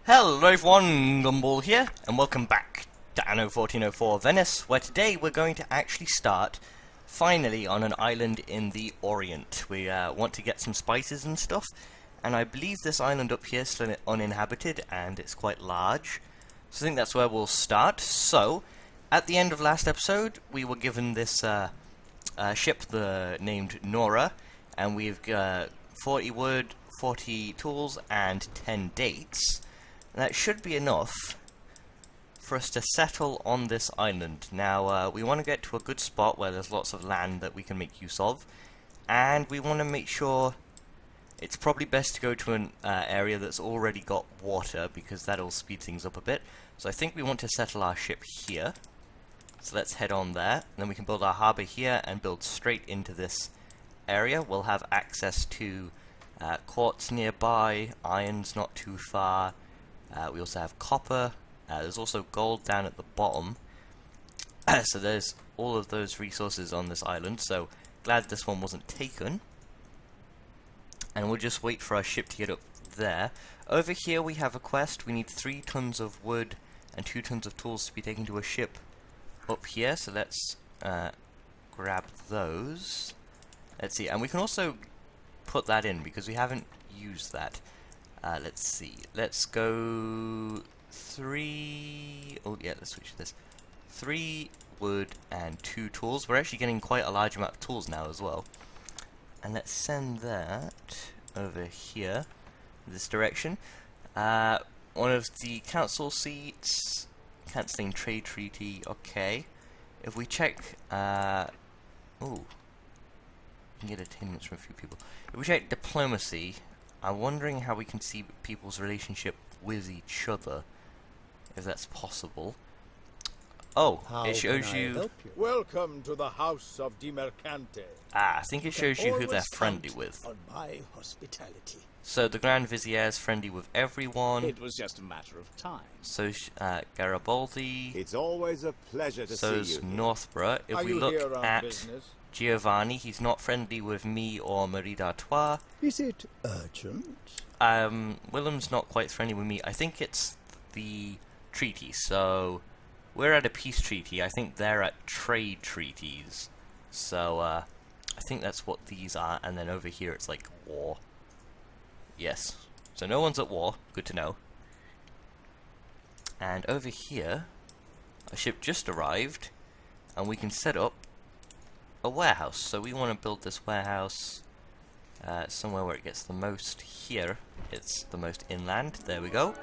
Hello everyone, Gumball here, and welcome back to Anno 1404 Venice, where today we're going to actually start, finally, on an island in the Orient. We want to get some spices and stuff, and I believe this island up here is still uninhabited, and it's quite large. So I think that's where we'll start. So, at the end of last episode, we were given this ship named Nora, and we've got 40 wood, 40 tools, and 10 dates. That should be enough for us to settle on this island. Now, we want to get to a good spot where there's lots of land that we can make use of, and we want to make sure it's probably best to go to an area that's already got water, because that'll speed things up a bit. So I think we want to settle our ship here. So let's head on there. Then we can build our harbour here and build straight into this area. We'll have access to quartz nearby, iron's not too far. We also have copper. There's also gold down at the bottom. So there's all of those resources on this island. So glad this one wasn't taken. And we'll just wait for our ship to get up there. Over here we have a quest. We need 3 tons of wood and 2 tons of tools to be taken to a ship up here. So let's grab those. Let's see. And we can also put that in because we haven't used that. Let's see. Let's go 3. Oh yeah, let's switch to this. 3 wood and 2 tools. We're actually getting quite a large amount of tools now as well. And let's send that over here, this direction. One of the council seats, cancelling trade treaty. Okay. If we check, oh, we can get attainments from a few people. If we check diplomacy. I'm wondering how we can see people's relationship with each other, if that's possible. Oh, it shows you. Welcome to the house of Di Mercante. I think it shows you who they're friendly with. On my hospitality. So the Grand Vizier is friendly with everyone. It was just a matter of time. So Garibaldi. It's always a pleasure to So's see you. Northborough. If Are we you look here on at business? Giovanni, he's not friendly with me or Marie d'Artois. Is it urgent? Willem's not quite friendly with me. I think it's the treaty. So we're at a peace treaty. I think they're at trade treaties. So I think that's what these are. And then over here it's like war. Yes. So no one's at war. Good to know. And over here, a ship just arrived, and we can set up a warehouse. So we want to build this warehouse somewhere where it gets the most. Here it's the most inland. There we go.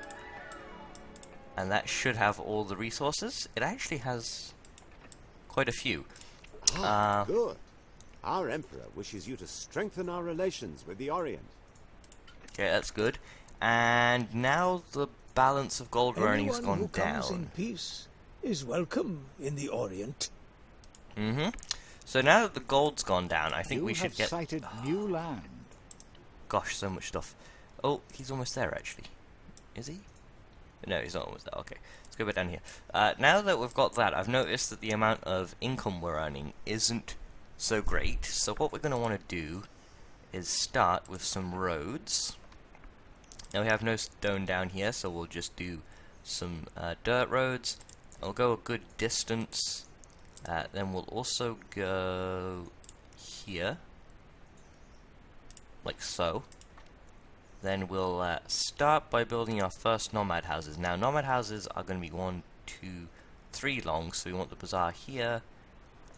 And that should have all the resources. It actually has quite a few. Good. Our emperor wishes you to strengthen our relations with the Orient. Okay, that's good. And now the balance of gold earnings Anyone who gone comes in down. peace is welcome in the Orient. So now that the gold's gone down, I think You we should have get. sighted new land. Gosh, so much stuff. Oh, he's almost there actually. Is he? No, he's not almost there. Okay, let's go back down here. Now that we've got that, I've noticed that the amount of income we're earning isn't so great. So what we're going to want to do is start with some roads. Now we have no stone down here, so we'll just do some dirt roads. I'll go a good distance. Then we'll also go here, like so. Then we'll start by building our first nomad houses. Now nomad houses are going to be 1, 2, 3 long, so we want the bazaar here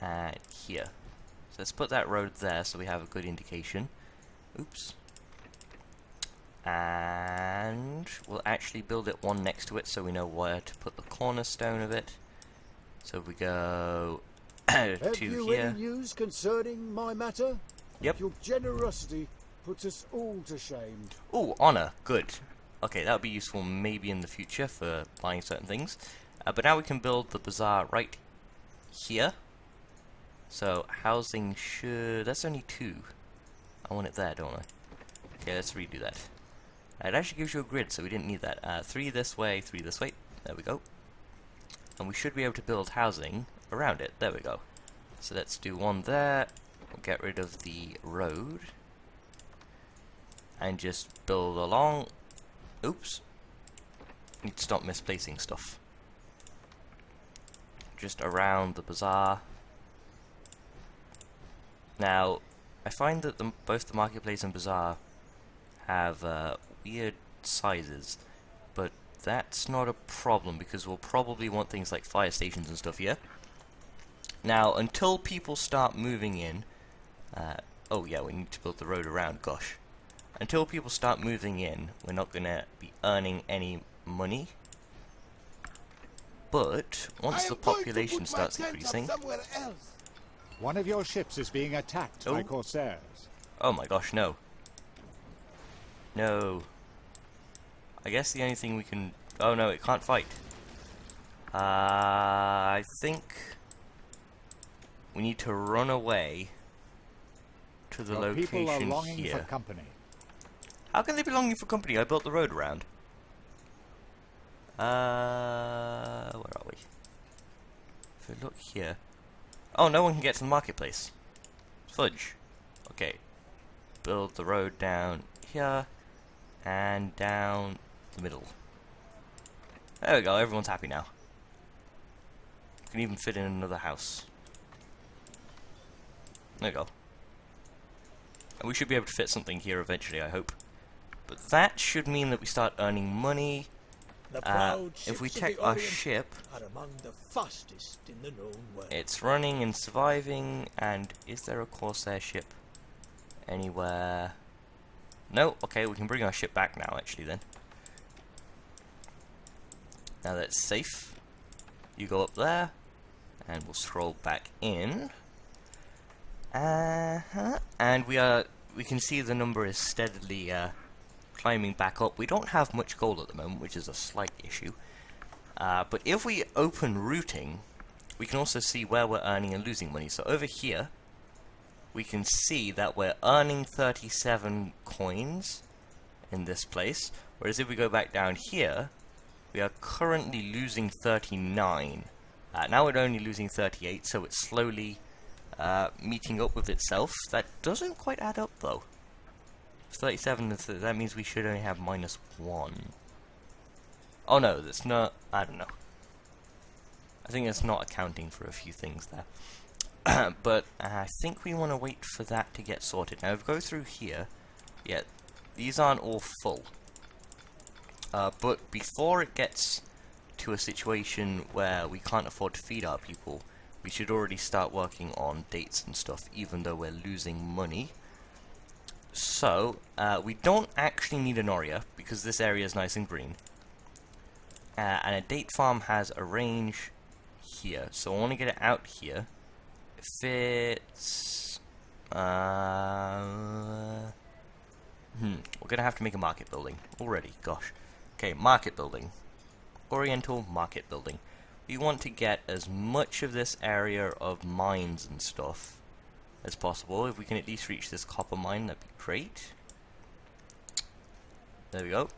and here. So let's put that road there so we have a good indication. Oops. And we'll actually build it one next to it so we know where to put the cornerstone of it. So we go Have to you here. any news concerning my matter? Yep. Your generosity puts us all to shame. Ooh, honor. Good. Okay, that would be useful maybe in the future for buying certain things. But now we can build the bazaar right here. So housing should... That's only 2. I want it there, don't I? Okay, let's redo that. It actually gives you a grid, so we didn't need that. 3 this way, 3 this way. There we go. And we should be able to build housing around it. There we go. So let's do 1 there. We'll get rid of the road. And just build along. Oops. Need to stop misplacing stuff. Just around the bazaar. Now, I find that both the marketplace and bazaar have weird sizes, but that's not a problem because we'll probably want things like fire stations and stuff here. Now, until people start moving in, oh yeah, we need to build the road around, gosh. Until people start moving in, we're not going to be earning any money. But, once the population starts increasing... One of your ships is being attacked by corsairs. Oh my gosh, no. No. I guess the only thing we can... Oh no, it can't fight. I think... we need to run away to the Your people are location longing here. for company. How can they be longing for company? I built the road around. Where are we? If we look here... Oh, no one can get to the marketplace. Fudge. Okay. Build the road down here. And down the middle. There we go, everyone's happy now. You can even fit in another house. There we go. And we should be able to fit something here eventually, I hope. But that should mean that we start earning money. The proud If we ships of check the our Orient ship, are among the fastest in the known world. it's running and surviving. And is there a Corsair ship anywhere? No. Okay, we can bring our ship back now, actually, then. Now that's safe. You go up there, and we'll scroll back in. And we can see the number is steadily climbing back up. We don't have much gold at the moment, which is a slight issue. But if we open routing, we can also see where we're earning and losing money. So over here, we can see that we're earning 37 coins in this place. Whereas if we go back down here, we are currently losing 39. Now we're only losing 38, so it's slowly meeting up with itself. That doesn't quite add up, though. 37, that means we should only have -1. Oh no, that's not... I don't know. I think it's not accounting for a few things there. But I think we want to wait for that to get sorted. Now, if we go through here, yeah, these aren't all full. But before it gets to a situation where we can't afford to feed our people, we should already start working on dates and stuff, even though we're losing money. So, we don't actually need an Oria, because this area is nice and green. And a date farm has a range here, so I want to get it out here. If it's... we're going to have to make a market building already, gosh. Okay, market building. Oriental market building. We want to get as much of this area of mines and stuff as possible. If we can at least reach this copper mine, that'd be great. There we go.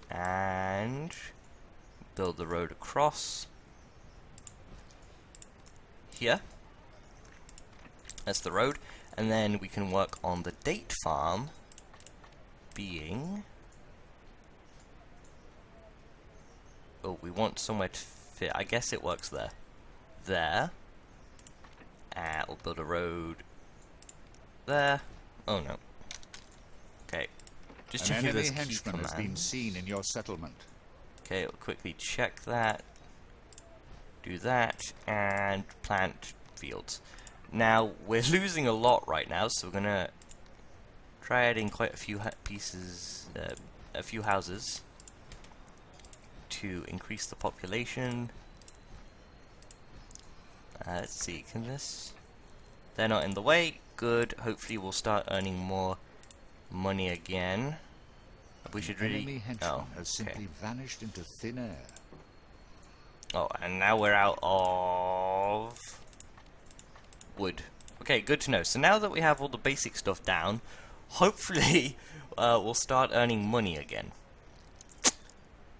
And build the road across here. That's the road. And then we can work on the date farm being... Oh, we want somewhere to fit. I guess it works there. There. We'll build a road there. Oh no. Okay. Just check if there's key henchman has been commands. seen in your settlement. Okay, we'll quickly check that. Do that and plant fields. Now we're losing a lot right now, so we're gonna try adding quite a few pieces, a few houses to increase the population. Let's see, can this... They're not in the way. Good. Hopefully we'll start earning more money again. We should really... Enemy henchman Oh, has okay. simply vanished into thin air. Oh, and now we're out of... wood. Okay, good to know. So now that we have all the basic stuff down, hopefully we'll start earning money again.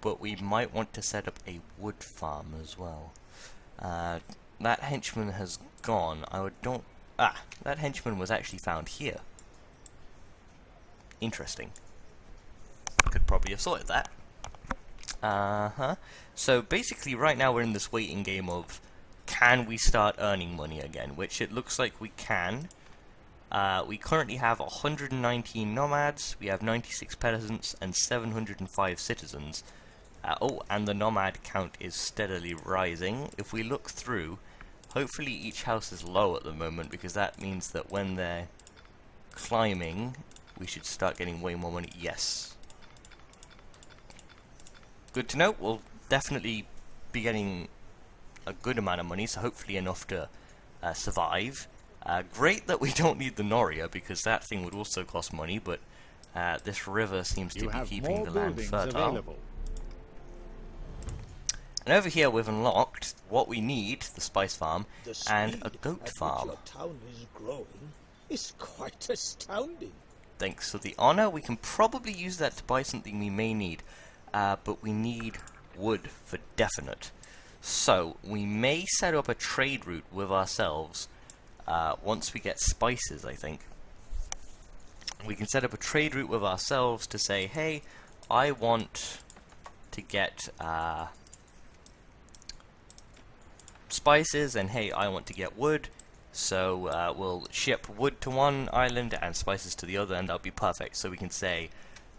But we might want to set up a wood farm as well. That henchman has gone. That henchman was actually found here. Interesting. Could probably have sorted that. So basically right now we're in this waiting game of can we start earning money again, which it looks like we can. We currently have 119 nomads, we have 96 peasants and 705 citizens. Oh, and the nomad count is steadily rising. If we look through, hopefully each house is low at the moment, because that means that when they're climbing, we should start getting way more money. Yes. Good to know. We'll definitely be getting a good amount of money, so hopefully enough to survive. Great that we don't need the Noria, because that thing would also cost money, but this river seems to be keeping the land fertile. Available. And over here we've unlocked what we need, the spice farm, The and speed a goat at which farm. your town is growing is quite astounding. Thanks to the honor, we can probably use that to buy something we may need, but we need wood for definite. So, we may set up a trade route with ourselves once we get spices, I think. We can set up a trade route with ourselves to say, hey, I want to get spices, and hey, I want to get wood. So we'll ship wood to one island and spices to the other, and that'll be perfect. So we can say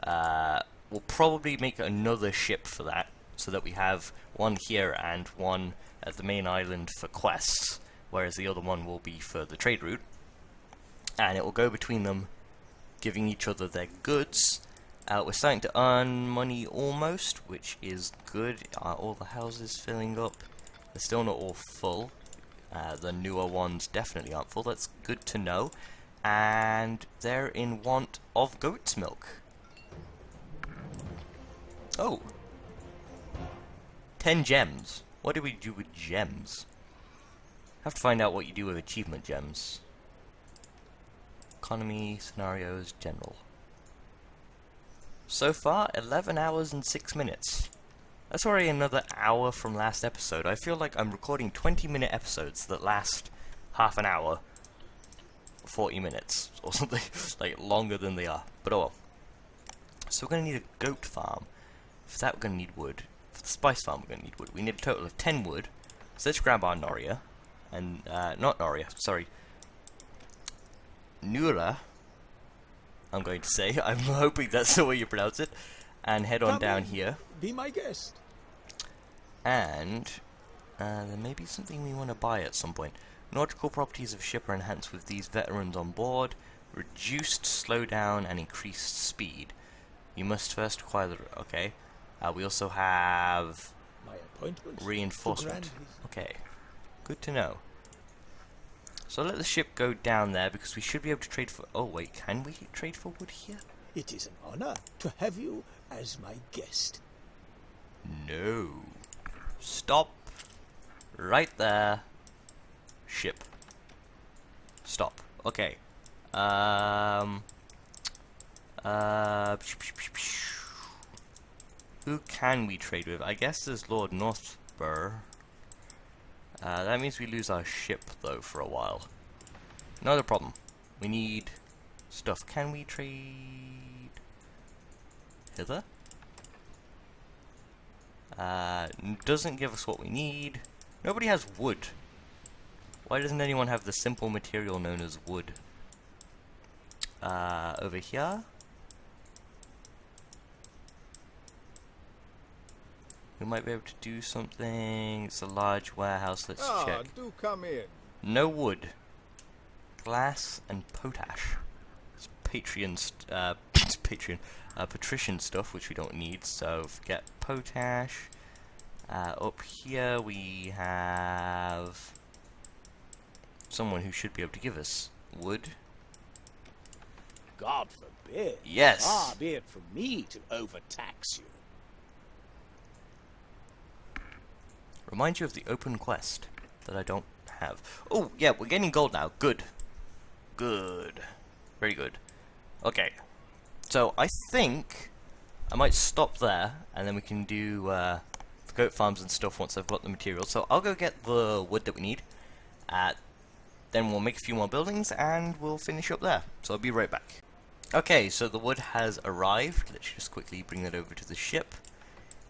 we'll probably make another ship for that, so that we have one here and one at the main island for quests, whereas the other one will be for the trade route. And it will go between them, giving each other their goods. We're starting to earn money almost, which is good. All the houses filling up. They're still not all full. The newer ones definitely aren't full. That's good to know. And they're in want of goat's milk. Oh. 10 gems. What do we do with gems? Have to find out what you do with achievement gems. Economy, scenarios, general. So far, 11 hours and 6 minutes. That's already another hour from last episode. I feel like I'm recording 20-minute episodes that last half an hour, 40 minutes, or something, like longer than they are. But oh well. So we're going to need a goat farm. For that we're going to need wood. For the spice farm we're going to need wood. We need a total of 10 wood. So let's grab our Noria. And, not Noria, sorry. Nura, I'm going to say. I'm hoping that's the way you pronounce it. And head on down here. Be my guest. And there may be something we want to buy at some point. Nautical properties of ship are enhanced with these veterans on board. Reduced slowdown and increased speed. You must first acquire the... Okay. We also have... My appointment. Reinforcement. to grant his- Okay. Good to know. So let the ship go down there, because we should be able to trade for... Oh wait, can we trade for wood here? It is an honor to have you as my guest. No. Stop. Right there. Ship. Stop. Okay. Who can we trade with? I guess there's Lord Northbur. That means we lose our ship, though, for a while. Not a problem. We need stuff. Can we trade hither? Doesn't give us what we need. Nobody has wood. Why doesn't anyone have the simple material known as wood? Over here? We might be able to do something. It's a large warehouse. Let's check. Do come in. No wood. Glass and potash. It's it's patrician stuff, which we don't need, so forget potash. Up here we have someone who should be able to give us wood. God forbid. Yes. Far be it from me to overtax you. Remind you of the open quest that I don't have. Oh, yeah, we're getting gold now. Good. Good. Very good. Okay. So, I think I might stop there, and then we can do the goat farms and stuff once I've got the materials. So, I'll go get the wood that we need. Then we'll make a few more buildings, and we'll finish up there. So, I'll be right back. Okay, so the wood has arrived. Let's just quickly bring that over to the ship.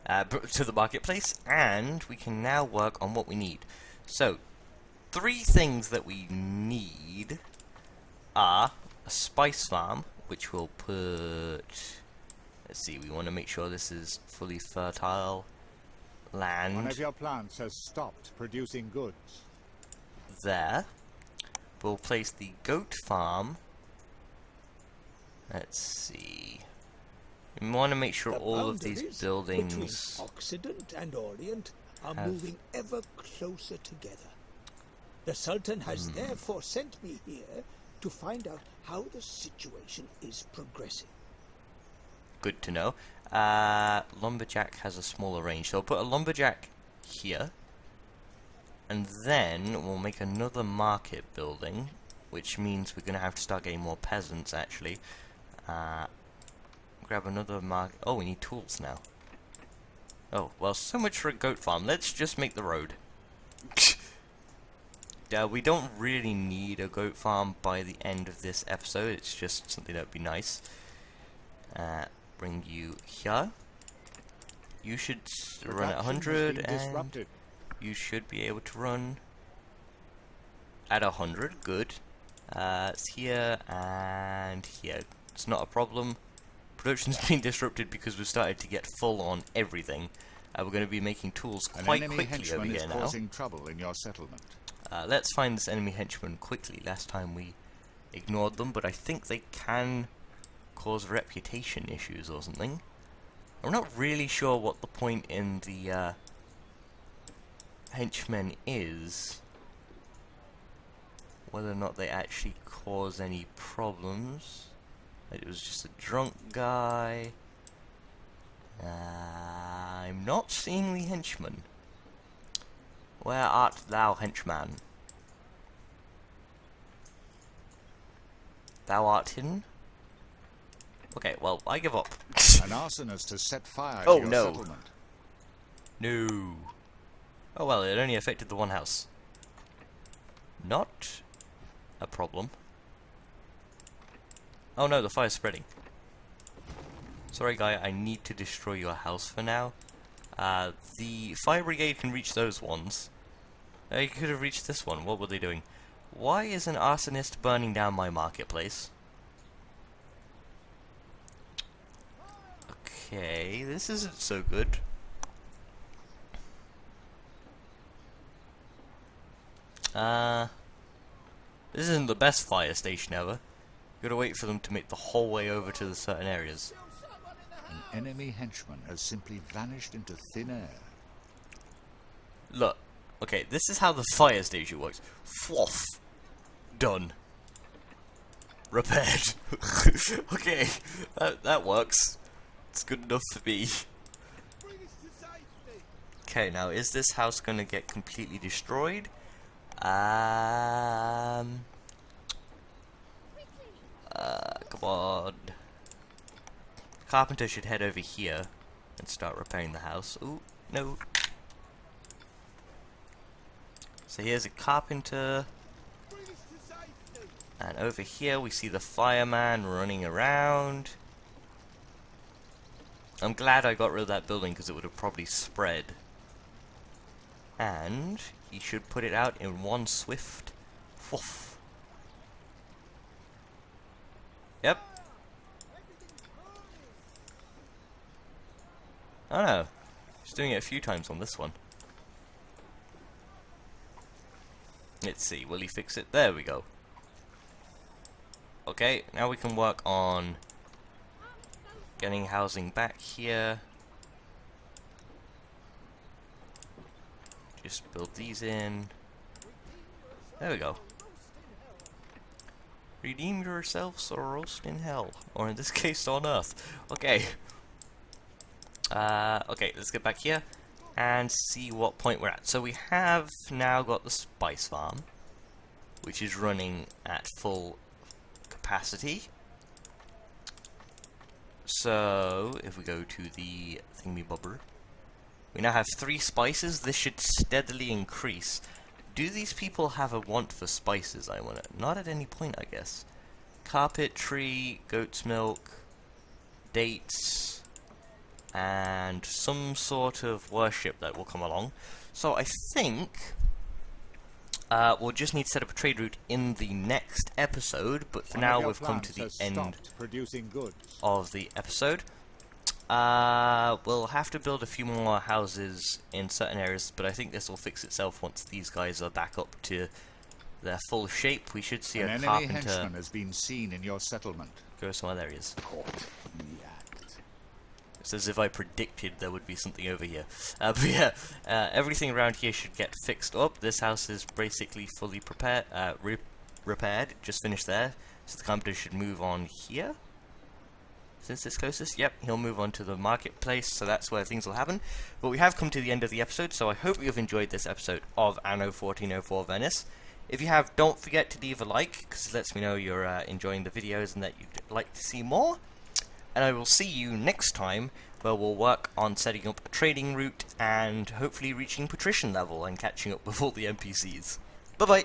to the marketplace, and we can now work on what we need. So, 3 things that we need are a spice farm, which we'll put... Let's see, we want to make sure this is fully fertile land. One of your plants has stopped producing goods. There. We'll place the goat farm. Let's see. We want to make sure The all of these boundaries buildings... between Occident and Orient are have- moving ever closer together. The Sultan has therefore sent me here to find out how the situation is progressing. Good to know. Lumberjack has a smaller range, so I'll put a lumberjack here. And then we'll make another market building, which means we're going to have to start getting more peasants, actually. Grab another market. Oh, we need tools now. Oh, well, so much for a goat farm. Let's just make the road. We don't really need a goat farm by the end of this episode. It's just something that would be nice. Bring you here. You should run at 100, and Disrupted. you should be able to run at 100. Good. It's here and here. It's not a problem. Production's been disrupted because we've started to get full on everything. We're going to be making tools An quite enemy quickly over henchman is here now. causing trouble in your settlement. Let's find this enemy henchman quickly. Last time we ignored them, but I think they can cause reputation issues or something. I'm not really sure what the point in the henchmen is. Whether or not they actually cause any problems. It was just a drunk guy. I'm not seeing the henchman. Where art thou, henchman? Thou art hidden? Okay, well, I give up. An arsonist has set fire Oh, to your no. settlement. No. Oh well, it only affected the one house. Not a problem. Oh no, the fire's spreading. Sorry guy, I need to destroy your house for now. The fire brigade can reach those ones. They could have reached this one. What were they doing? Why is an arsonist burning down my marketplace? Okay, this isn't so good. This isn't the best fire station ever. Gotta wait for them to make the whole way over to the certain areas. An enemy henchman has simply vanished into thin air. Look, okay, this is how the fire station works. Fluff. Done. Repaired. Okay, that works. It's good enough for me. Okay, now is this house gonna get completely destroyed? Come on. Carpenter should head over here and start repairing the house. Ooh, no. So here's a carpenter. And over here we see the fireman running around. I'm glad I got rid of that building because it would have probably spread. And he should put it out in one swift woof. Yep. Oh no. He's doing it a few times on this one. Let's see, will he fix it? There we go. Okay, now we can work on getting housing back here. Just build these in. There we go. Redeem yourselves or roast in hell. Or in this case, on earth. Okay. Okay, let's get back here and see what point we're at. So we have now got the spice farm, which is running at full capacity. So if we go to the thingy-bobber, we now have 3 spices. This should steadily increase. Do these people have a want for spices, I wonder? Not at any point, I guess. Carpet tree, goat's milk, dates, and some sort of worship that will come along. So I think we'll just need to set up a trade route in the next episode, but for now we've come to the end producing goods. of the episode. We'll have to build a few more houses in certain areas, but I think this will fix itself once these guys are back up to their full shape. We should see An a enemy carpenter henchman has been seen in your settlement. go some other areas. It's as if I predicted there would be something over here. But yeah, everything around here should get fixed up. This house is basically fully prepared, repaired, just finished there. So the carpenter should move on here. Since it's closest, yep, he'll move on to the marketplace, so that's where things will happen. But we have come to the end of the episode, so I hope you've enjoyed this episode of Anno 1404 Venice. If you have, don't forget to leave a like, because it lets me know you're enjoying the videos and that you'd like to see more. And I will see you next time, where we'll work on setting up a trading route and hopefully reaching patrician level and catching up with all the NPCs. Bye bye!